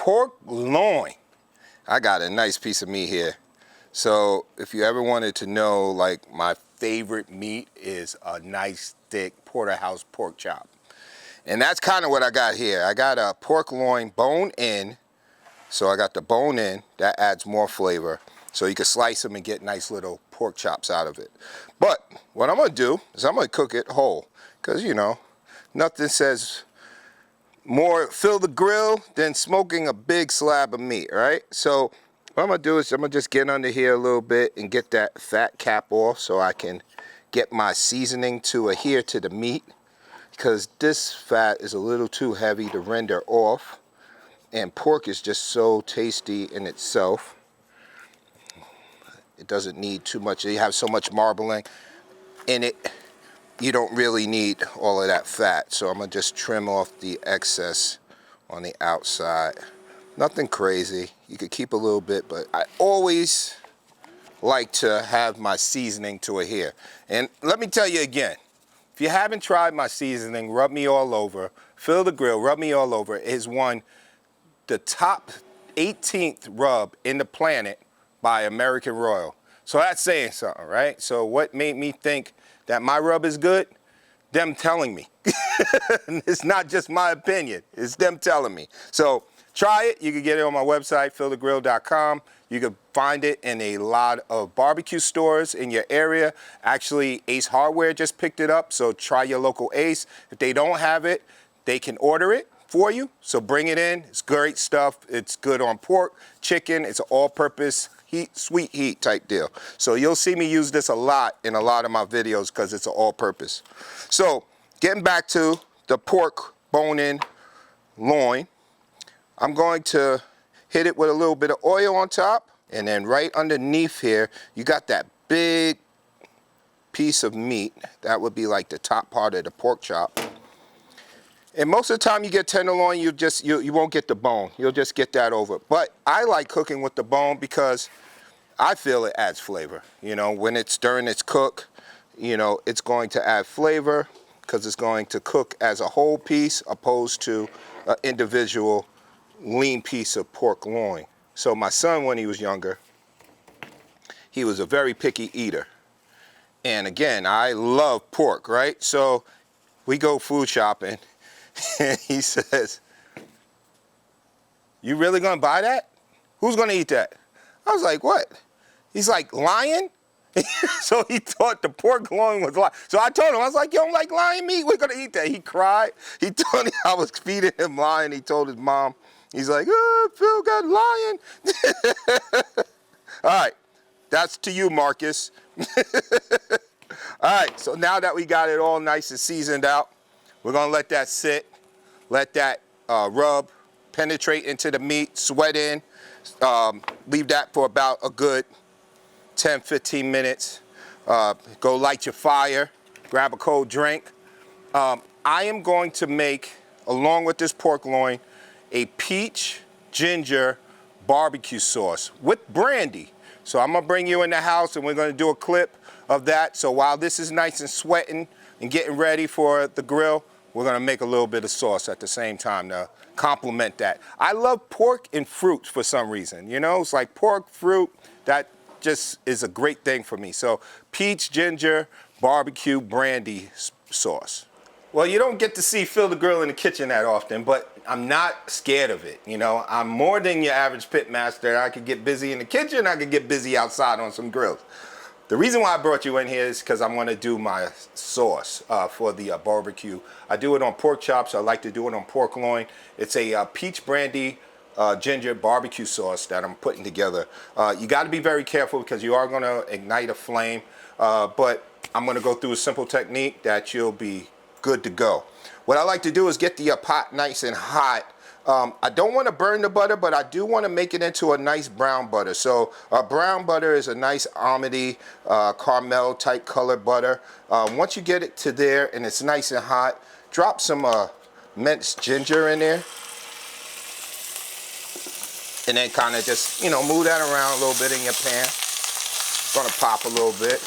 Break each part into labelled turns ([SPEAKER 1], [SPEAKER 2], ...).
[SPEAKER 1] pork loin. I got a nice piece of meat here. So if you ever wanted to know, like, my favorite meat is a nice thick porterhouse pork chop. And that's kind of what I got here. I got a pork loin bone in. So I got the bone in, that adds more flavor. So you can slice them and get nice little pork chops out of it. But what I'm gonna do is I'm gonna cook it whole. Cause you know, nothing says more fill the grill than smoking a big slab of meat, right? So what I'm gonna do is I'm gonna just get under here a little bit and get that fat cap off so I can get my seasoning to adhere to the meat, because this fat is a little too heavy to render off. And pork is just so tasty in itself. It doesn't need too much. You have so much marbling in it, you don't really need all of that fat. So I'm gonna just trim off the excess on the outside. Nothing crazy. You could keep a little bit, but I always like to have my seasoning to adhere. And let me tell you again, if you haven't tried my seasoning, Rub Me All Over, Fill the Grill, Rub Me All Over is the top 18th rub in the planet by American Royal. So that's saying something, right? So what made me think that my rub is good? Them telling me. It's not just my opinion, it's them telling me. So try it. You can get it on my website, fillthegrill.com. You can find it in a lot of barbecue stores in your area. Actually, Ace Hardware just picked it up, so try your local Ace. If they don't have it, they can order it for you, so bring it in. It's great stuff. It's good on pork, chicken. It's an all-purpose heat, sweet heat type deal. So you'll see me use this a lot in a lot of my videos because it's an all-purpose. So getting back to the pork bone-in loin, I'm going to hit it with a little bit of oil on top, and then right underneath here, you got that big piece of meat. That would be like the top part of the pork chop. And most of the time you get tenderloin, you won't get the bone. You'll just get that over. But I like cooking with the bone because I feel it adds flavor. You know, when it's during its cook, you know, it's going to add flavor because it's going to cook as a whole piece opposed to an individual lean piece of pork loin. So my son, when he was younger, he was a very picky eater. And again, I love pork, right? So we go food shopping. And he says, "You really gonna buy that? Who's gonna eat that?" I was like, "What?" He's like, "Lion?" So he thought the pork loin was lion. So I told him, I was like, "You don't like lion meat? We're gonna eat that." He cried. He told me I was feeding him lion. He told his mom. He's like, "Oh, Phil got lion." All right, that's to you, Marcus. All right, so now that we got it all nice and seasoned out, we're gonna let that sit, let that rub penetrate into the meat, sweat in, leave that for about a good 10, 15 minutes. Go light your fire, grab a cold drink. I am going to make, along with this pork loin, a peach ginger barbecue sauce with brandy. So I'm gonna bring you in the house and we're gonna do a clip of that. So while this is nice and sweating and getting ready for the grill, we're gonna make a little bit of sauce at the same time to complement that. I love pork and fruit for some reason, you know? It's like pork, fruit, that just is a great thing for me. So peach, ginger, barbecue, brandy sauce. Well, you don't get to see Phil the Grill in the kitchen that often, but I'm not scared of it, you know? I'm more than your average pit master. I could get busy in the kitchen, I could get busy outside on some grills. The reason why I brought you in here is because I'm gonna do my sauce for the barbecue. I do it on pork chops. I like to do it on pork loin. It's a peach brandy ginger barbecue sauce that I'm putting together. You gotta be very careful because you are gonna ignite a flame, but I'm gonna go through a simple technique that you'll be good to go. What I like to do is get the pot nice and hot. I don't want to burn the butter, but I do want to make it into a nice brown butter. So brown butter is a nice almondy, caramel type color butter. Once you get it to there and it's nice and hot, drop some minced ginger in there. And then kind of just, you know, move that around a little bit in your pan. It's gonna pop a little bit.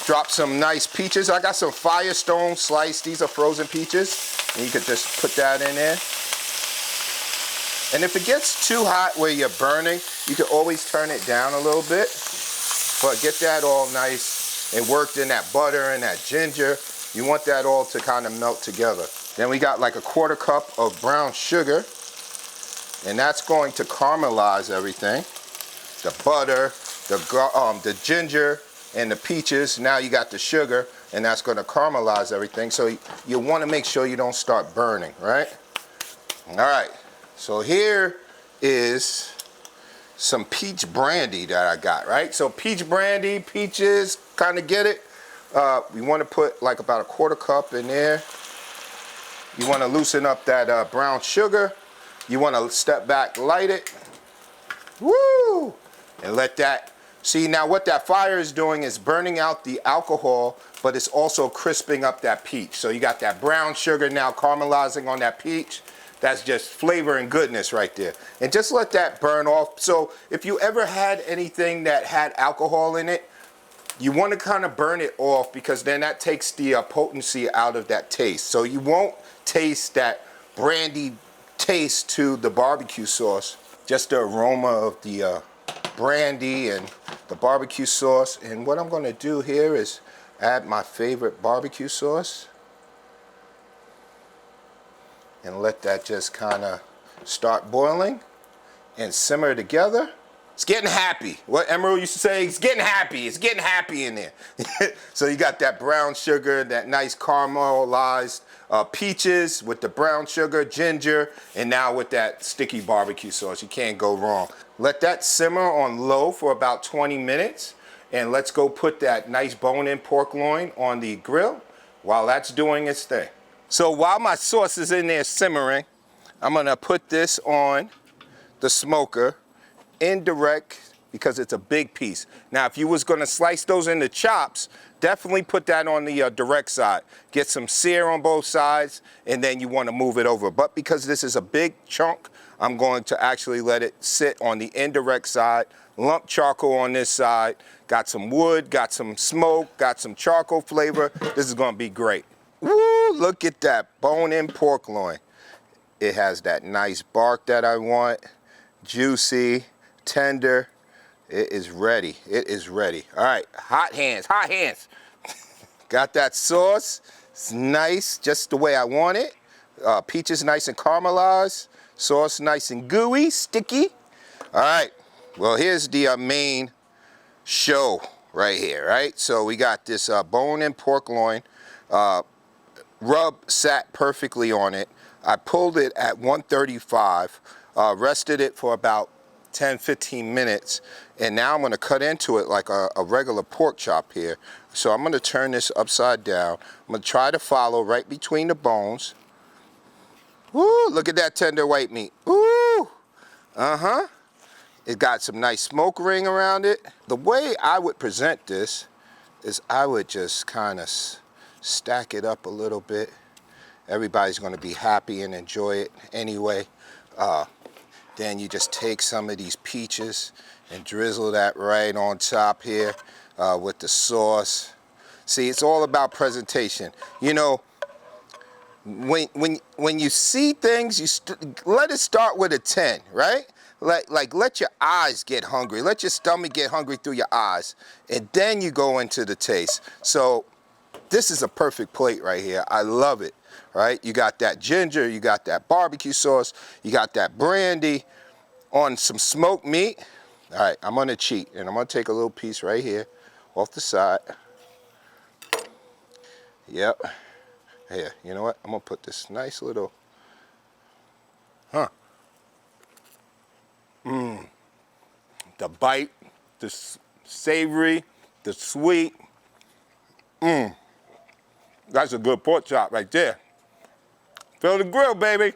[SPEAKER 1] Drop some nice peaches. I got some Firestone sliced. These are frozen peaches. And you could just put that in there. And if it gets too hot where you're burning, you can always turn it down a little bit. But get that all nice and worked in that butter and that ginger. You want that all to kind of melt together. Then we got like a 1/4 cup of brown sugar. And that's going to caramelize everything. The butter, the ginger, and the peaches. Now you got the sugar, and that's going to caramelize everything. So you want to make sure you don't start burning, right? All right. So here is some peach brandy that I got, right? So peach brandy, peaches, kind of get it. We want to put like about a 1/4 cup in there. You want to loosen up that brown sugar. You want to step back, light it. Woo! And let that, see now what that fire is doing is burning out the alcohol, but it's also crisping up that peach. So you got that brown sugar now caramelizing on that peach. That's just flavor and goodness right there. And just let that burn off. So if you ever had anything that had alcohol in it, you want to kind of burn it off because then that takes the potency out of that taste. So you won't taste that brandy taste to the barbecue sauce. Just the aroma of the brandy and the barbecue sauce. And what I'm going to do here is add my favorite barbecue sauce and let that just kind of start boiling and simmer together. It's getting happy. What Emerald used to say, it's getting happy. It's getting happy in there. So you got that brown sugar, that nice caramelized peaches with the brown sugar, ginger, and now with that sticky barbecue sauce. You can't go wrong. Let that simmer on low for about 20 minutes. And let's go put that nice bone-in pork loin on the grill while that's doing its thing. So while my sauce is in there simmering, I'm gonna put this on the smoker indirect because it's a big piece. Now, if you was gonna slice those into chops, definitely put that on the direct side. Get some sear on both sides, and then you wanna move it over. But because this is a big chunk, I'm going to actually let it sit on the indirect side, lump charcoal on this side, got some wood, got some smoke, got some charcoal flavor. This is gonna be great. Woo, look at that bone-in pork loin. It has that nice bark that I want, juicy, tender. It is ready. It is ready. All right, hot hands, hot hands. Got that sauce. It's nice, just the way I want it. Peaches nice and caramelized. Sauce nice and gooey, sticky. All right, well, here's the main show right here, right? So we got this bone-in pork loin. Rub sat perfectly on it. I pulled it at 135, rested it for about 10-15 minutes, and now I'm going to cut into it like a regular pork chop here. So I'm going to turn this upside down. I'm going to try to follow right between the bones. Woo, look at that tender white meat. Ooh, it got some nice smoke ring around it. The way I would present this is I would just kind of stack it up a little bit. Everybody's going to be happy and enjoy it anyway. Then you just take some of these peaches and drizzle that right on top here with the sauce. See, it's all about presentation. You know, when you see things, let it start with a 10, right? Let your eyes get hungry. Let your stomach get hungry through your eyes. And then you go into the taste. So this is a perfect plate right here. I love it. Right? You got that ginger, you got that barbecue sauce, you got that brandy on some smoked meat. All right, I'm gonna cheat, and I'm gonna take a little piece right here off the side. Yep. Here, you know what? I'm gonna put this nice little, the bite, the savory, the sweet. That's a good pork chop right there. Fill the grill, baby.